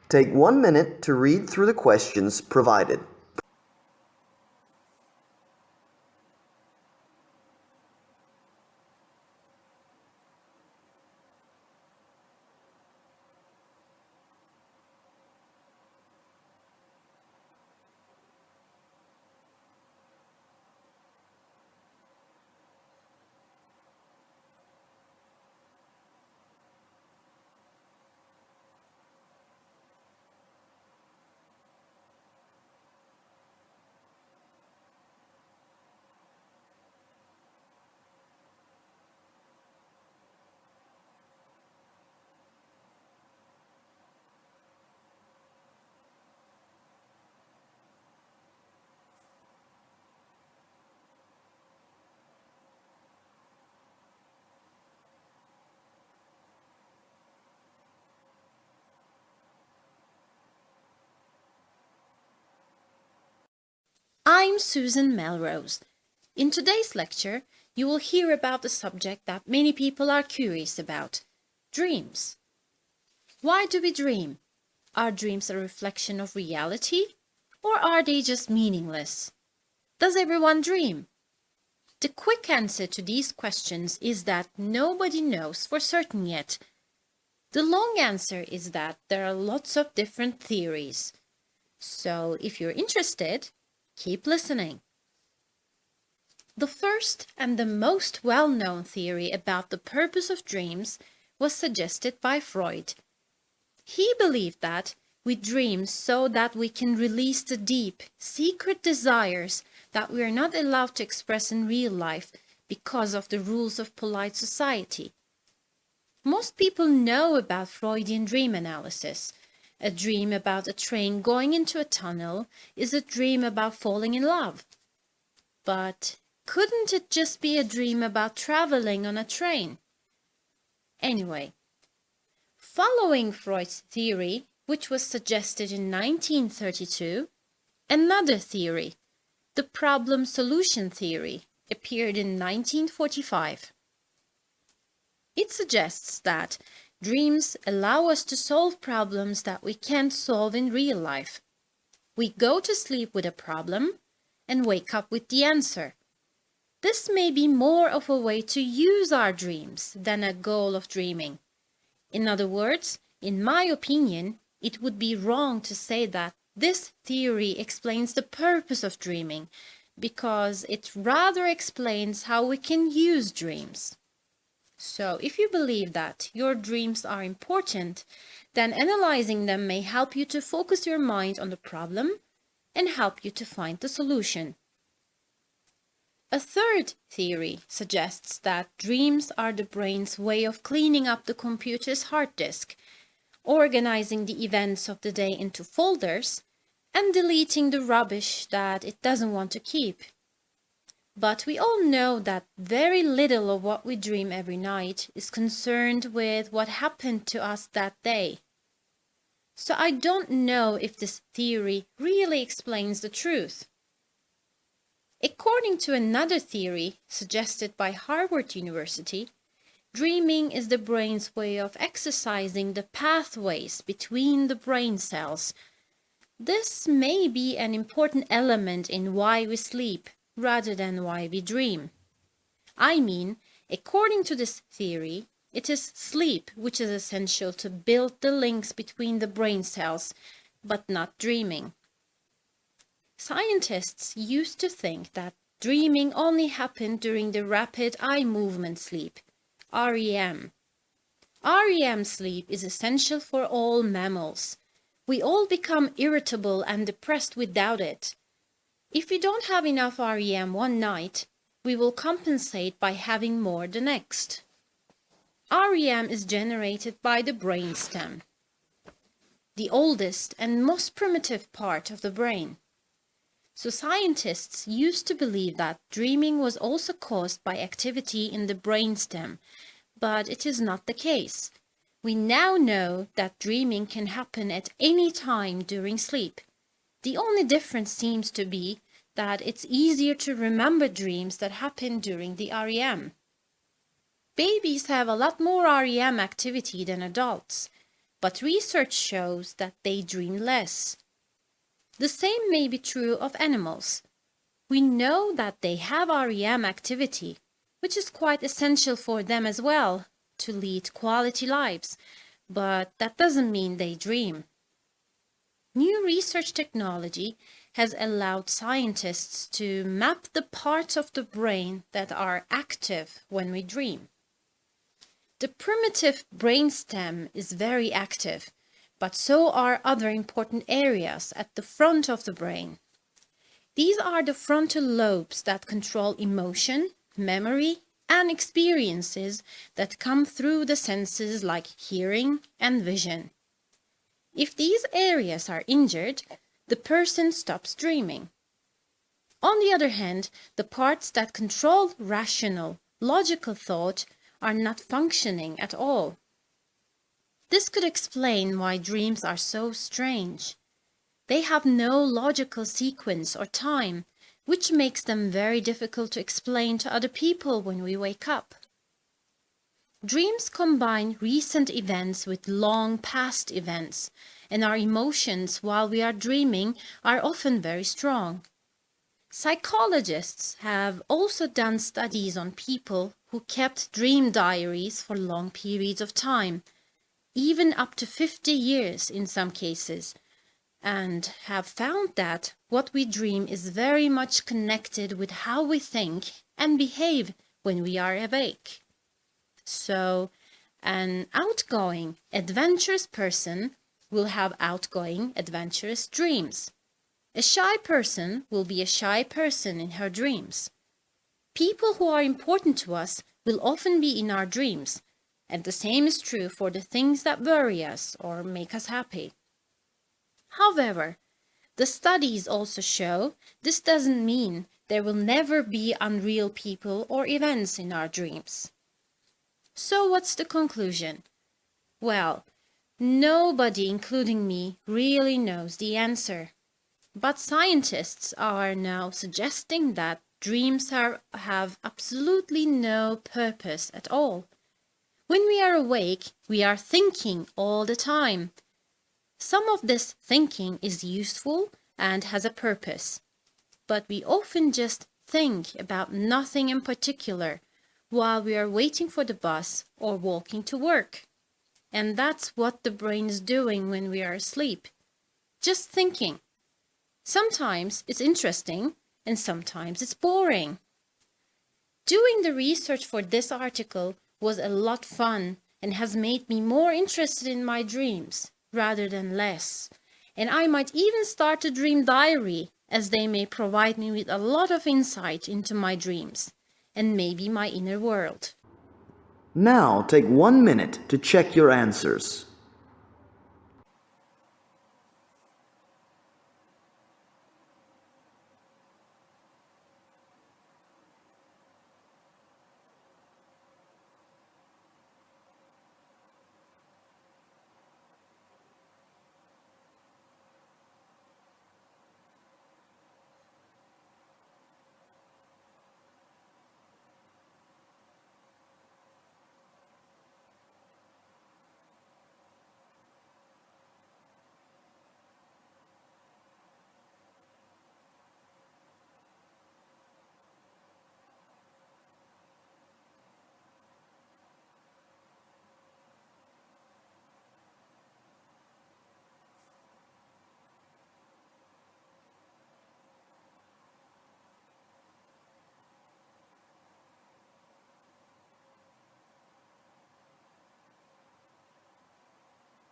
Take 1 minute to read through the questions provided. I'm Susan Melrose. In today's lecture, you will hear about the subject that many people are curious about, dreams. Why do we dream? Are dreams a reflection of reality, or are they just meaningless? Does everyone dream? The quick answer to these questions is that nobody knows for certain yet. The long answer is that there are lots of different theories. So if you're interested, keep listening. The first and the most well-known theory about the purpose of dreams was suggested by Freud. He believed that we dream so that we can release the deep, secret desires that we are not allowed to express in real life because of the rules of polite society. Most people know about Freudian dream analysis. A dream about a train going into a tunnel is a dream about falling in love. But couldn't it just be a dream about traveling on a train? Anyway, following Freud's theory, which was suggested in 1932, another theory, the problem-solution theory, appeared in 1945. It suggests that dreams allow us to solve problems that we can't solve in real life. We go to sleep with a problem and wake up with the answer. This may be more of a way to use our dreams than a goal of dreaming. In other words, in my opinion, it would be wrong to say that this theory explains the purpose of dreaming, because it rather explains how we can use dreams. So if you believe that your dreams are important, then analyzing them may help you to focus your mind on the problem and help you to find the solution. A third theory suggests that dreams are the brain's way of cleaning up the computer's hard disk, organizing the events of the day into folders, and deleting the rubbish that it doesn't want to keep. But we all know that very little of what we dream every night is concerned with what happened to us that day. So I don't know if this theory really explains the truth. According to another theory suggested by Harvard University, dreaming is the brain's way of exercising the pathways between the brain cells. This may be an important element in why we sleep rather than why we dream. I mean, according to this theory, it is sleep which is essential to build the links between the brain cells, but not dreaming. Scientists used to think that dreaming only happened during the rapid eye movement sleep, REM. REM sleep is essential for all mammals. We all become irritable and depressed without it. If we don't have enough REM one night, we will compensate by having more the next. REM is generated by the brainstem, the oldest and most primitive part of the brain. So scientists used to believe that dreaming was also caused by activity in the brainstem, but it is not the case. We now know that dreaming can happen at any time during sleep. The only difference seems to be that it's easier to remember dreams that happen during the REM. Babies have a lot more REM activity than adults, but research shows that they dream less. The same may be true of animals. We know that they have REM activity, which is quite essential for them as well to lead quality lives, but that doesn't mean they dream. New research technology has allowed scientists to map the parts of the brain that are active when we dream. The primitive brainstem is very active, but so are other important areas at the front of the brain. These are the frontal lobes that control emotion, memory, and experiences that come through the senses like hearing and vision. If these areas are injured, the person stops dreaming. On the other hand, the parts that control rational, logical thought are not functioning at all. This could explain why dreams are so strange. They have no logical sequence or time, which makes them very difficult to explain to other people when we wake up. Dreams combine recent events with long past events, and our emotions while we are dreaming are often very strong. Psychologists have also done studies on people who kept dream diaries for long periods of time, even up to 50 years in some cases, and have found that what we dream is very much connected with how we think and behave when we are awake. So, an outgoing, adventurous person will have outgoing, adventurous dreams. A shy person will be a shy person in her dreams. People who are important to us will often be in our dreams, and the same is true for the things that worry us or make us happy. However, the studies also show this doesn't mean there will never be unreal people or events in our dreams. So what's the conclusion? Well, nobody, including me, really knows the answer. But scientists are now suggesting that dreams have absolutely no purpose at all. When we are awake, we are thinking all the time. Some of this thinking is useful and has a purpose, but we often just think about nothing in particular while we are waiting for the bus or walking to work. And that's what the brain is doing when we are asleep. Just thinking. Sometimes it's interesting and sometimes it's boring. Doing the research for this article was a lot fun and has made me more interested in my dreams rather than less. And I might even start a dream diary, as they may provide me with a lot of insight into my dreams and maybe my inner world. Now take 1 minute to check your answers.